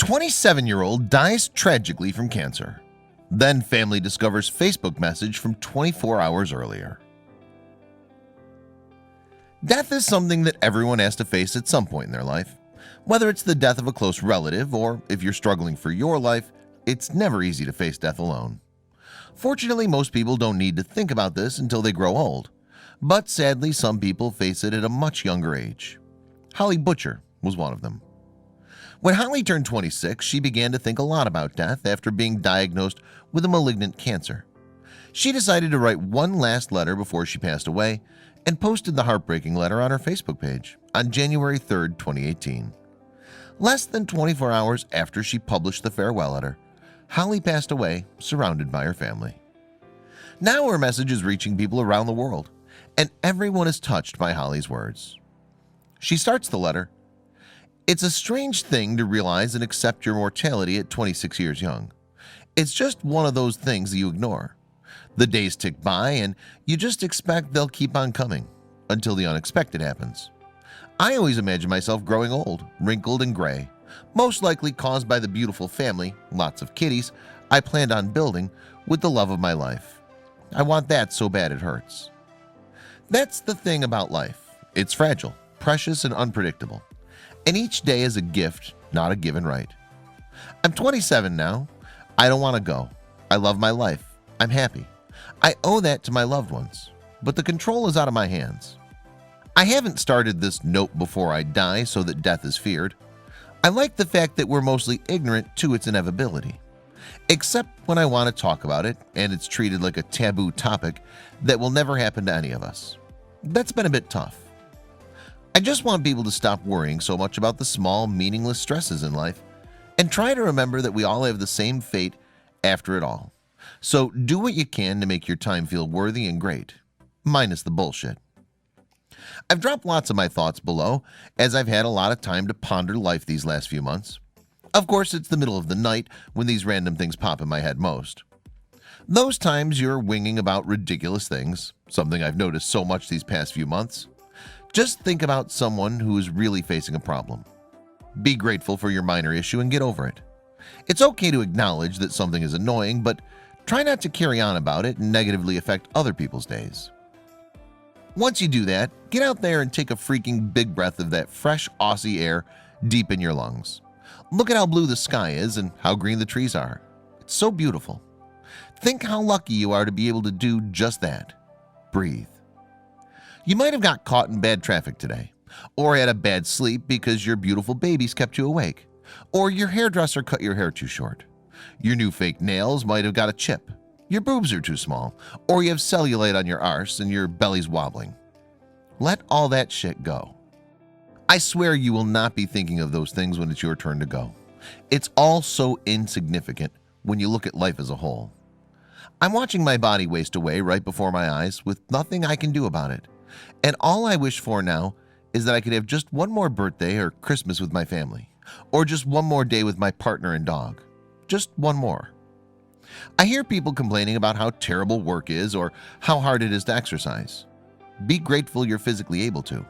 27-year-old dies tragically from cancer. Then family discovers Facebook message from 24 hours earlier. Death is something that everyone has to face at some point in their life. Whether it's the death of a close relative or if you're struggling for your life, it's never easy to face death alone. Fortunately, most people don't need to think about this until they grow old. But sadly, some people face it at a much younger age. Hollie was one of them. When Hollie turned 26, she began to think a lot about death after being diagnosed with a malignant cancer. She decided to write one last letter before she passed away and posted the heartbreaking letter on her Facebook page on January 3, 2018. Less than 24 hours after she published the farewell letter, Hollie passed away surrounded by her family. Now her message is reaching people around the world, and everyone is touched by Hollie's words. She starts the letter, "It's a strange thing to realize and accept your mortality at 26 years young. It's just one of those things that you ignore. The days tick by and you just expect they'll keep on coming until the unexpected happens. I always imagine myself growing old, wrinkled and gray, most likely caused by the beautiful family, lots of kitties, I planned on building with the love of my life. I want that so bad it hurts." That's the thing about life. It's fragile, precious and unpredictable. And each day is a gift, not a given right. I'm 27 now. I don't want to go. I love my life. I'm happy. I owe that to my loved ones, but the control is out of my hands. I haven't started this note before I die so that death is feared. I like the fact that we're mostly ignorant to its inevitability, except when I want to talk about it and it's treated like a taboo topic that will never happen to any of us. That's been a bit tough. I just want people to stop worrying so much about the small, meaningless stresses in life and try to remember that we all have the same fate after it all. So do what you can to make your time feel worthy and great, minus the bullshit. I've dropped lots of my thoughts below as I've had a lot of time to ponder life these last few months. Of course, it's the middle of the night when these random things pop in my head most. Those times you're winging about ridiculous things, something I've noticed so much these past few months. Just think about someone who is really facing a problem. Be grateful for your minor issue and get over it. It's okay to acknowledge that something is annoying, but try not to carry on about it and negatively affect other people's days. Once you do that, get out there and take a freaking big breath of that fresh Aussie air deep in your lungs. Look at how blue the sky is and how green the trees are. It's so beautiful. Think how lucky you are to be able to do just that. Breathe. You might have got caught in bad traffic today, or had a bad sleep because your beautiful babies kept you awake, or your hairdresser cut your hair too short. Your new fake nails might have got a chip. Your boobs are too small, or you have cellulite on your arse and your belly's wobbling. Let all that shit go. I swear you will not be thinking of those things when it's your turn to go. It's all so insignificant when you look at life as a whole. I'm watching my body waste away right before my eyes with nothing I can do about it. And all I wish for now is that I could have just one more birthday or Christmas with my family, or just one more day with my partner and dog. Just one more. I hear people complaining about how terrible work is or how hard it is to exercise. Be grateful you're physically able to.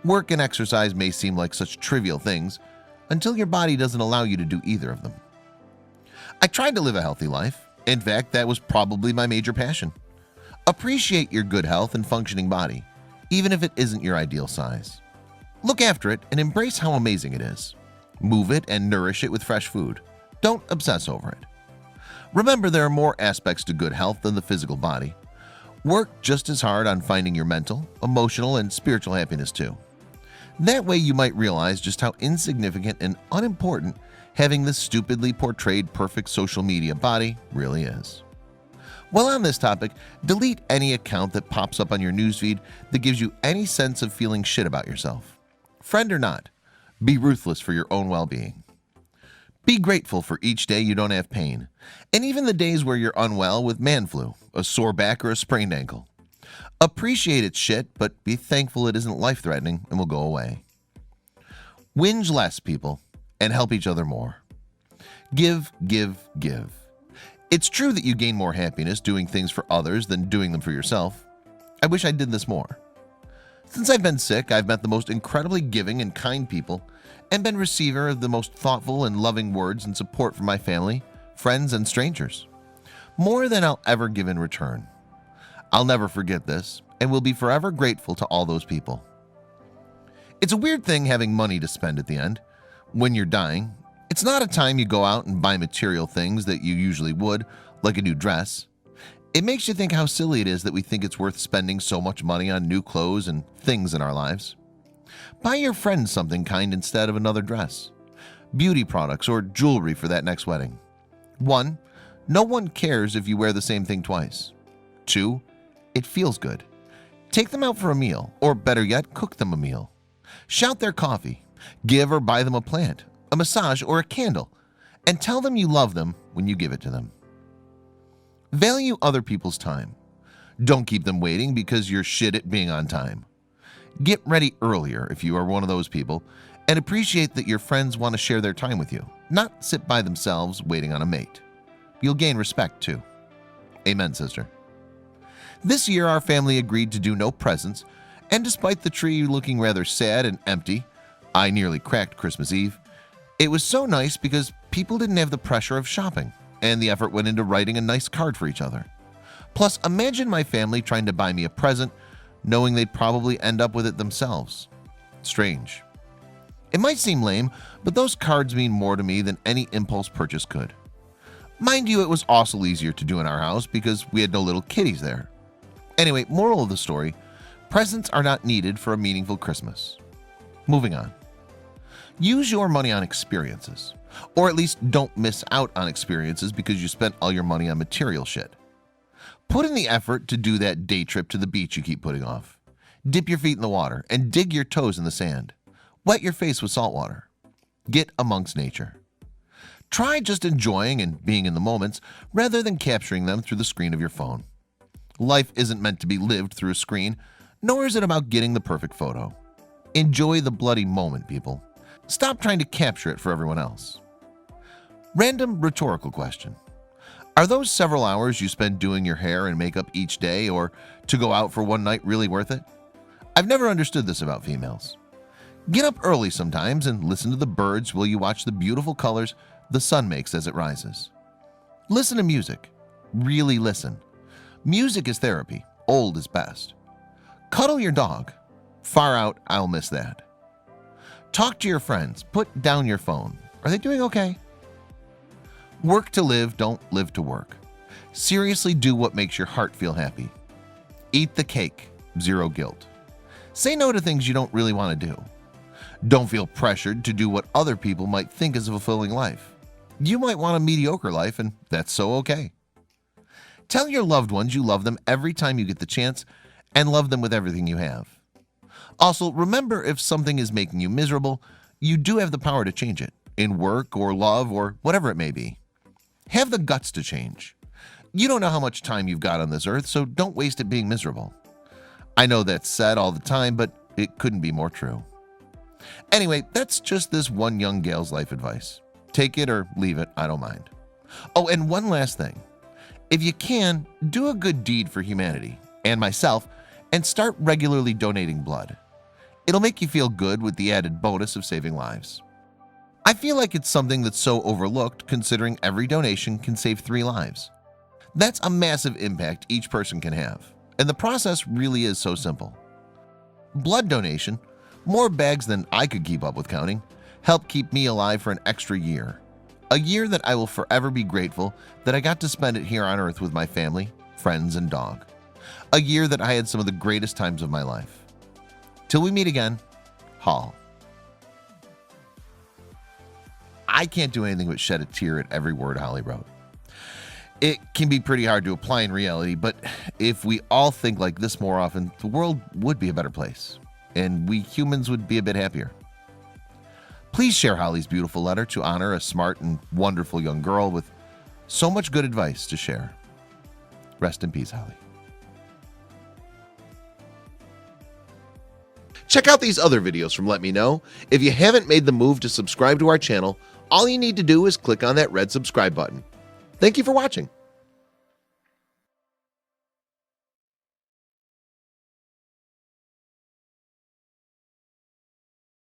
Work and exercise may seem like such trivial things until your body doesn't allow you to do either of them. I tried to live a healthy life. In fact, that was probably my major passion. Appreciate your good health and functioning body, even if it isn't your ideal size. Look after it and embrace how amazing it is. Move it and nourish it with fresh food. Don't obsess over it. Remember, there are more aspects to good health than the physical body. Work just as hard on finding your mental, emotional, and spiritual happiness too. That way you might realize just how insignificant and unimportant having this stupidly portrayed perfect social media body really is. While on this topic, delete any account that pops up on your newsfeed that gives you any sense of feeling shit about yourself. Friend or not, be ruthless for your own well-being. Be grateful for each day you don't have pain, and even the days where you're unwell with man flu, a sore back, or a sprained ankle. Appreciate its shit, but be thankful it isn't life-threatening and will go away. Whinge less, people, and help each other more. Give, give, give. It's true that you gain more happiness doing things for others than doing them for yourself. I wish I did this more. Since I've been sick, I've met the most incredibly giving and kind people and been receiver of the most thoughtful and loving words and support from my family, friends, and strangers. More than I'll ever give in return. I'll never forget this and will be forever grateful to all those people. It's a weird thing having money to spend at the end. When you're dying, it's not a time you go out and buy material things that you usually would, like a new dress. It makes you think how silly it is that we think it's worth spending so much money on new clothes and things in our lives. Buy your friends something kind instead of another dress, beauty products, or jewelry for that next wedding. 1. No one cares if you wear the same thing twice. 2. It feels good. Take them out for a meal, or better yet, cook them a meal. Shout their coffee, give or buy them a plant, a massage, or a candle, and tell them you love them when you give it to them. Value other people's time. Don't keep them waiting because you're shit at being on time. Get ready earlier if you are one of those people, and appreciate that your friends want to share their time with you, not sit by themselves waiting on a mate. You'll gain respect too. Amen, sister. This year our family agreed to do no presents, and despite the tree looking rather sad and empty, I nearly cracked Christmas Eve. It was so nice because people didn't have the pressure of shopping, and the effort went into writing a nice card for each other. Plus, imagine my family trying to buy me a present, knowing they'd probably end up with it themselves. Strange. It might seem lame, but those cards mean more to me than any impulse purchase could. Mind you, it was also easier to do in our house because we had no little kitties there. Anyway, moral of the story, presents are not needed for a meaningful Christmas. Moving on. Use your money on experiences, or at least don't miss out on experiences because you spent all your money on material shit. Put in the effort to do that day trip to the beach you keep putting off. Dip your feet in the water and dig your toes in the sand. Wet your face with salt water. Get amongst nature. Try just enjoying and being in the moments rather than capturing them through the screen of your phone. Life isn't meant to be lived through a screen, nor is it about getting the perfect photo. Enjoy the bloody moment, people. Stop trying to capture it for everyone else. Random rhetorical question. Are those several hours you spend doing your hair and makeup each day or to go out for one night really worth it? I've never understood this about females. Get up early sometimes and listen to the birds while you watch the beautiful colors the sun makes as it rises. Listen to music. Really listen. Music is therapy. Old is best. Cuddle your dog. Far out, I'll miss that. Talk to your friends. Put down your phone. Are they doing okay? Work to live, don't live to work. Seriously do what makes your heart feel happy. Eat the cake, zero guilt. Say no to things you don't really want to do. Don't feel pressured to do what other people might think is a fulfilling life. You might want a mediocre life, and that's so okay. Tell your loved ones you love them every time you get the chance and love them with everything you have. Also, remember, if something is making you miserable, you do have the power to change it in work or love or whatever it may be. Have the guts to change. You don't know how much time you've got on this earth, so don't waste it being miserable. I know that's said all the time, but it couldn't be more true. Anyway, that's just this one young gal's life advice. Take it or leave it, I don't mind. Oh, and one last thing. If you can, do a good deed for humanity and myself and start regularly donating blood. It'll make you feel good with the added bonus of saving lives. I feel like it's something that's so overlooked considering every donation can save 3 lives. That's a massive impact each person can have, and the process really is so simple. Blood donation, more bags than I could keep up with counting, helped keep me alive for an extra year. A year that I will forever be grateful that I got to spend it here on earth with my family, friends, and dog. A year that I had some of the greatest times of my life. Till we meet again, Hall. I can't do anything but shed a tear at every word Hollie wrote. It can be pretty hard to apply in reality, but if we all think like this more often, the world would be a better place, and we humans would be a bit happier. Please share Hollie's beautiful letter to honor a smart and wonderful young girl with so much good advice to share. Rest in peace, Hollie. Check out these other videos from Let Me Know. If you haven't made the move to subscribe to our channel, all you need to do is click on that red subscribe button. Thank you for watching.